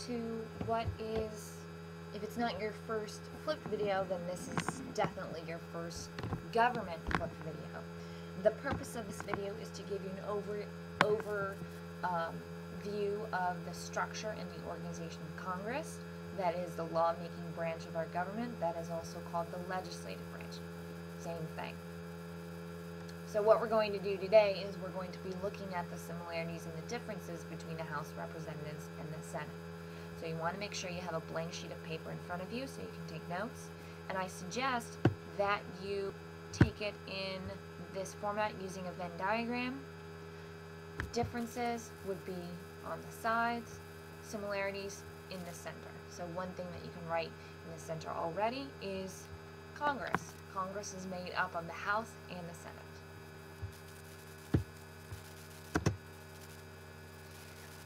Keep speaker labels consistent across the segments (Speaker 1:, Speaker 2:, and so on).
Speaker 1: to what is, if it's not your first flipped video, then this is definitely your first government flipped video. The purpose of this video is to give you an view of the structure and the organization of Congress. That is the lawmaking branch of our government. That is also called the legislative branch. Same thing. So what we're going to do today is we're going to be looking at the similarities and the differences between the House of Representatives and the Senate. So you want to make sure you have a blank sheet of paper in front of you so you can take notes. And I suggest that you take it in this format using a Venn diagram. Differences would be on the sides, similarities in the center. So one thing that you can write in the center already is Congress. Congress is made up of the House and the Senate.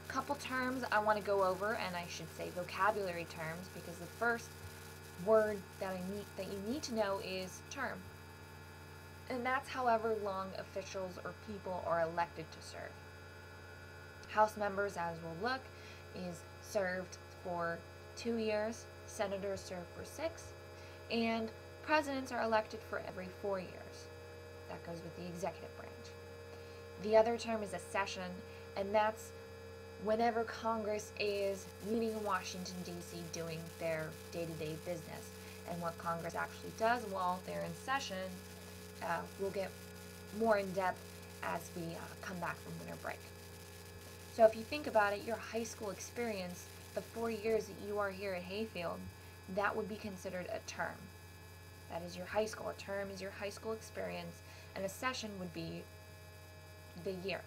Speaker 1: Couple terms I want to go over, and I should say vocabulary terms, because the first word that you need to know is term. And that's however long officials or people are elected to serve. House members, as we'll look, is served for 2 years, senators serve for 6, and presidents are elected for every 4 years. That goes with the executive branch. The other term is a session, and that's whenever Congress is meeting in Washington, D.C. doing their day-to-day business. And what Congress actually does while they're in session, we'll get more in depth as we come back from winter break. So if you think about it, your high school experience, the 4 years that you are here at Hayfield, that would be considered a term. That is your high school. A term is your high school experience, and a session would be the year.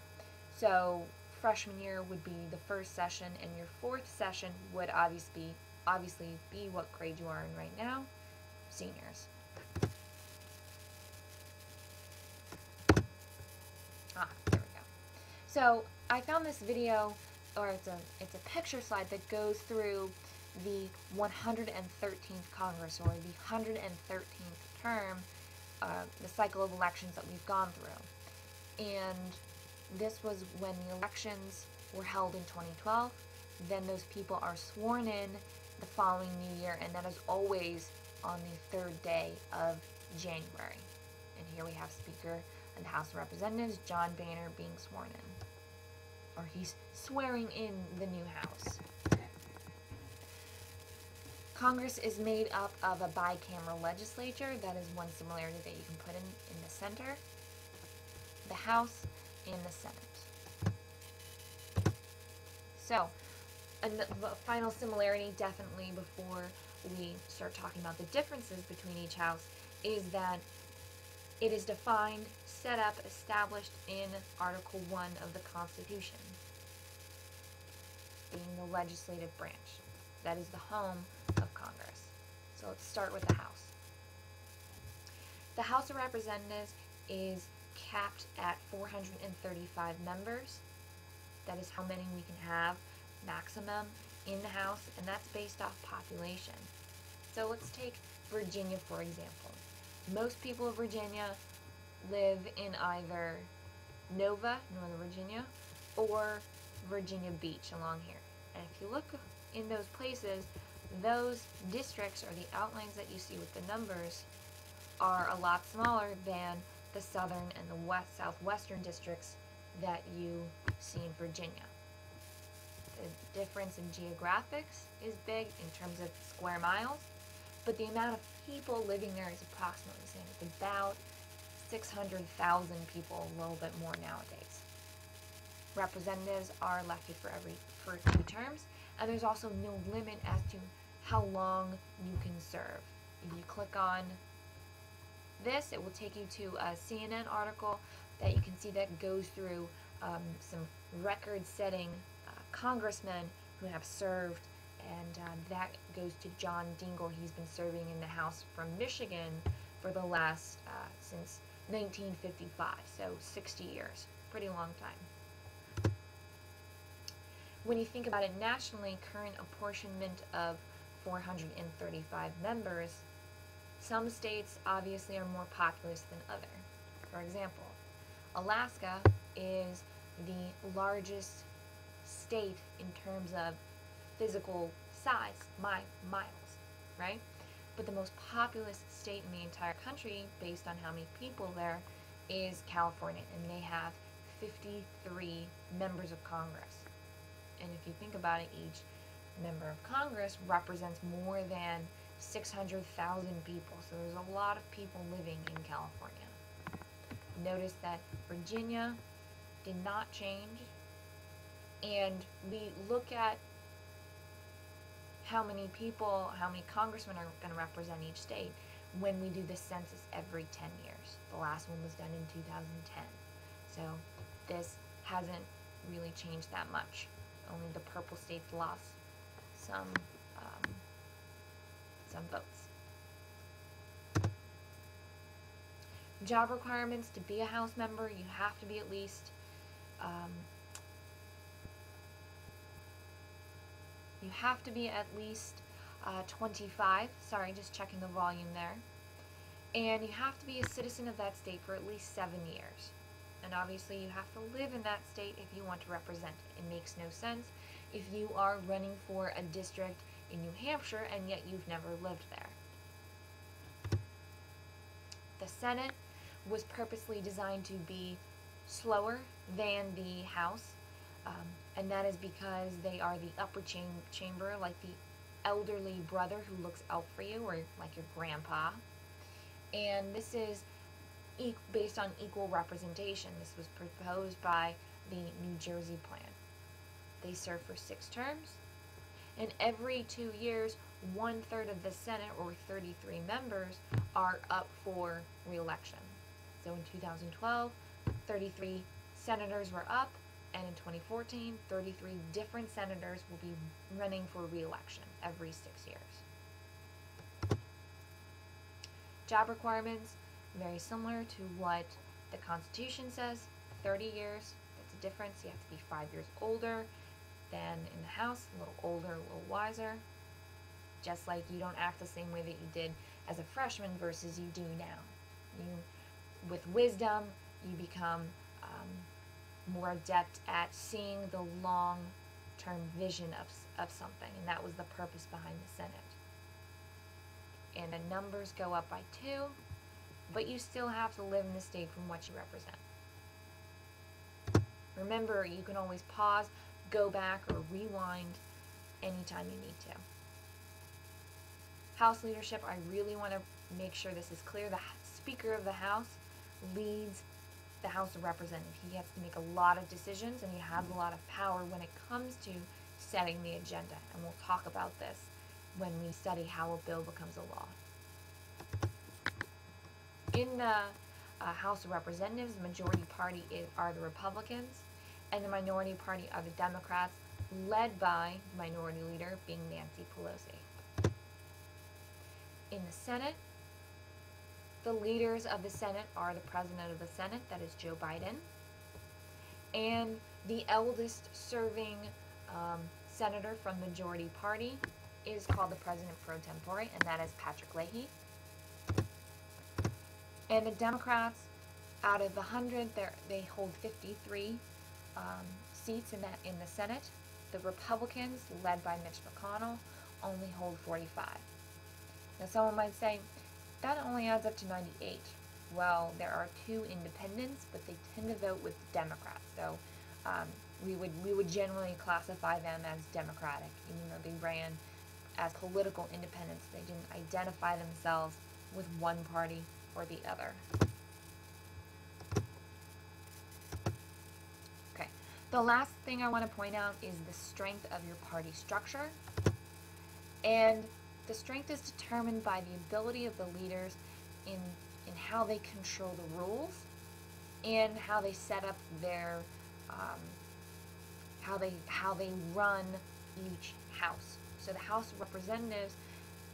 Speaker 1: So freshman year would be the first session, and your fourth session would obviously be what grade you are in right now, seniors. There we go. So I found this video, or it's a picture slide that goes through the 113th Congress, or the 113th term, the cycle of elections that we've gone through. And this was when the elections were held in 2012. Then those people are sworn in the following new year, and that is always on the 3rd day of January. And here we have Speaker of the House of Representatives, John Boehner, being sworn in. Or he's swearing in the new House. Congress is made up of a bicameral legislature. That is one similarity that you can put in the center. The House and the Senate. So, the final similarity, definitely before we start talking about the differences between each house, is that it is defined, set up, established in Article 1 of the Constitution, being the legislative branch. That is the home of Congress. So let's start with the House. The House of Representatives is capped at 435 members. That is how many we can have maximum in the House, and that's based off population. So let's take Virginia, for example. Most people of Virginia live in either Nova, Northern Virginia, or Virginia Beach along here. And if you look in those places, those districts, or the outlines that you see with the numbers, are a lot smaller than the southern and the southwestern districts that you see in Virginia. The difference in geographics is big in terms of square miles, but the amount of people living there is approximately the same. It's about 600,000 people, a little bit more nowadays. Representatives are elected for 2 terms, and there's also no limit as to how long you can serve. If you click on this, it will take you to a CNN article that you can see that goes through some record-setting congressmen who have served, and that goes to John Dingell. He's been serving in the House from Michigan for the last, since 1955, so 60 years. Pretty long time. When you think about it nationally, current apportionment of 435 members, some states obviously are more populous than others. For example, Alaska is the largest state in terms of physical size, miles, right? But the most populous state in the entire country, based on how many people there, is California, and they have 53 members of Congress. And if you think about it, each member of Congress represents more than 600,000 people. So there's a lot of people living in California. Notice that Virginia did not change, and we look at how many people, how many congressmen are going to represent each state when we do the census every 10 years. The last one was done in 2010. So this hasn't really changed that much. Only the purple states lost some votes. Job requirements: to be a House member, you have to be at least 25. Sorry, just checking the volume there. And you have to be a citizen of that state for at least 7 years. And obviously you have to live in that state if you want to represent it. It makes no sense if you are running for a district in New Hampshire and yet you've never lived there. The Senate was purposely designed to be slower than the House, and that is because they are the upper chamber, like the elderly brother who looks out for you, or like your grandpa. And this is based on equal representation. This was proposed by the New Jersey plan. They serve for 6 terms, and every 2 years, 1/3 of the Senate, or 33 members, are up for re-election. So in 2012, 33 senators were up, and in 2014, 33 different senators will be running for re-election every 6 years. Job requirements: very similar to what the Constitution says. 30 years. That's a difference. You have to be 5 years older than in the House, a little older, a little wiser. Just like you don't act the same way that you did as a freshman versus you do now. With wisdom, you become more adept at seeing the long-term vision of something, and that was the purpose behind the Senate. And the numbers go up by 2, but you still have to live in the state from what you represent. Remember, you can always pause, go back, or rewind anytime you need to. House leadership: I really want to make sure this is clear. The Speaker of the House leads the House of Representatives. He has to make a lot of decisions, and he has a lot of power when it comes to setting the agenda. And we'll talk about this when we study how a bill becomes a law. In the House of Representatives, the majority party are the Republicans, and the minority party are the Democrats, led by the minority leader being Nancy Pelosi. In the Senate, the leaders of the Senate are the President of the Senate, that is Joe Biden, and the eldest serving senator from the majority party is called the President pro tempore, and that is Patrick Leahy. And the Democrats, out of the 100, they hold 53 seats in the Senate. The Republicans, led by Mitch McConnell, only hold 45. Now, someone might say, that only adds up to 98. Well, there are 2 independents, but they tend to vote with the Democrats. So we would generally classify them as Democratic, even though they ran as political independents. They didn't identify themselves with one party or the other. Okay, the last thing I want to point out is the strength of your party structure. And the strength is determined by the ability of the leaders in how they control the rules and how they set up their how they run each house. So the House of Representatives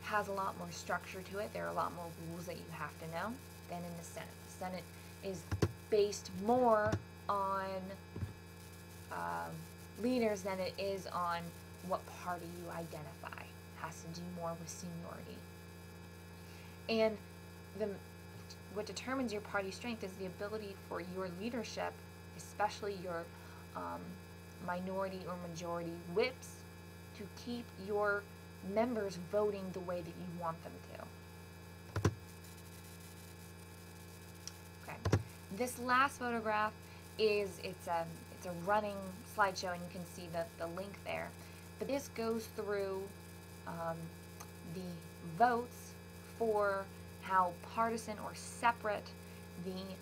Speaker 1: has a lot more structure to it. There are a lot more rules that you have to know than in the Senate. The Senate is based more on leaders than it is on what party you identify. It has to do more with seniority. And what determines your party strength is the ability for your leadership, especially your minority or majority whips, to keep your members voting the way that you want them to. Okay. This last photograph it's a running slideshow, and you can see the link there. But this goes through the votes for how partisan or separate the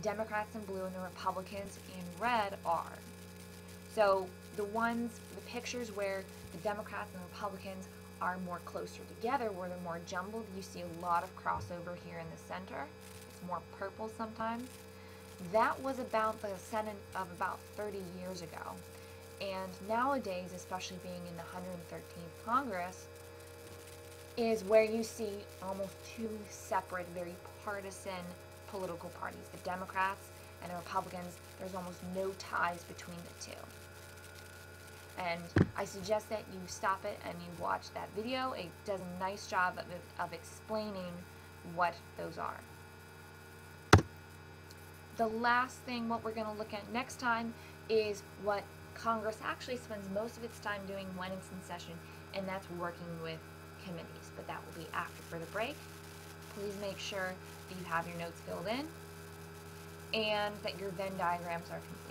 Speaker 1: Democrats in blue and the Republicans in red are. So the pictures where the Democrats and the Republicans are more closer together, where they're more jumbled, you see a lot of crossover here in the center. It's more purple sometimes. That was about the Senate of about 30 years ago. And nowadays, especially being in the 113th Congress, is where you see almost two separate, very partisan political parties. The Democrats and the Republicans, there's almost no ties between the two. And I suggest that you stop it and you watch that video. It does a nice job of explaining what those are. The last thing, what we're going to look at next time, is what Congress actually spends most of its time doing when it's in session, and that's working with committees. But that will be after for the break. Please make sure that you have your notes filled in and that your Venn diagrams are complete.